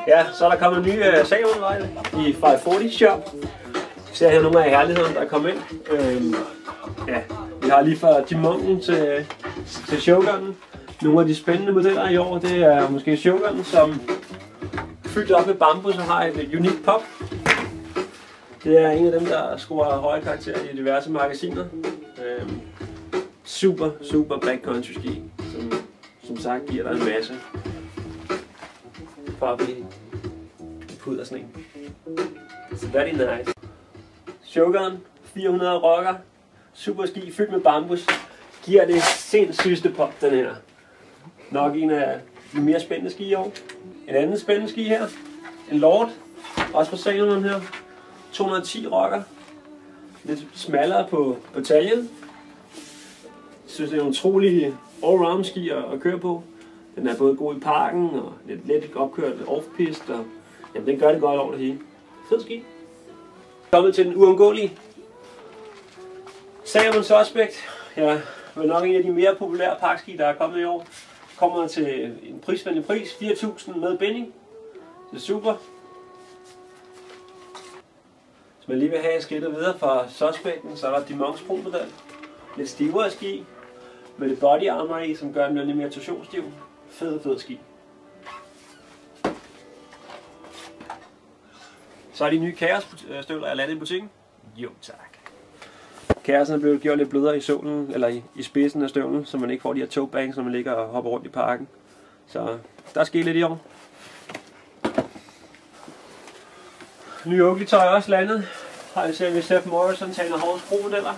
Ja, så er der kommet en ny Salomon i 540 shop. Vi ser her nogle af herlighederne, der er kommet ind. Ja, vi har lige fra Dimonten til Shogunen. Nogle af de spændende modeller i år, det er måske Shogunen, som fyldt op med bambus og har et unikt pop. Det er en af dem, der scorer høje karakterer i diverse magasiner. Super backcountry ski, som sagt giver dig en masse. For at blive puder sådan en. It's very nice. Shogun 400 rocker, super ski fyldt med bambus, giver det sindssygste pop, den her. Nok en af de mere spændende ski i år. En anden spændende ski her, en Lord, også fra Salomon her, 210 rocker, lidt smallere på taljen. Jeg synes det er en utrolig all-round ski at køre på. Den er både god i parken og lidt let opkørt off-pist, og jamen, den gør det godt over det hele. Fed ski. Kommet til den uundgåelige Salomon Suspect. Ja, vel nok en af de mere populære parkski, der er kommet i år. Kommer til en prisvenlig pris, 4.000 med binding. Det er super. Hvis man lige vil have skridtet videre fra Suspecten, så er der Dimonts Pro-model. Lidt stivere ski, med lidt body armor i, som gør den lidt mere torsionsstiv. Fed ski. Så er de nye Chaos-støvler, jeg landet i butikken. Jo tak. Chaosen er blevet gjort lidt blødere i sålen, eller i spidsen af støvlen, så man ikke får de her toe bangs, når man ligger og hopper rundt i parken. Så der er sket lidt i år. Nye Oakley-tøj er også landet. Har jeg set ved Steph Morrison Taylor Halls Pro-modeller,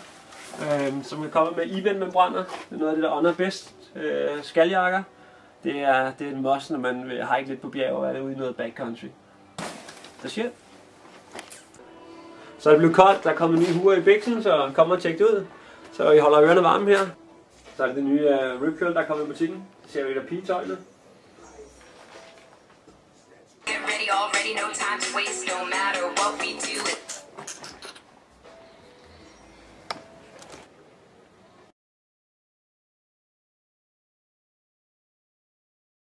som er kommet med event-membraner. Det er noget af det, der ånder bedst. Skaljakker. Det er en must, når man vil hike lidt på bjerg og er ude i noget backcountry. Så shit. Så er det blevet koldt, der er kommet nye huer i biksen, så kom og tjek det ud. Så I holder ørerne varme her. Så er det nye Rip Curl, der er kommet i butikken. Så ser vi der pigetøjlet. Get ready, already no time to waste, no matter what we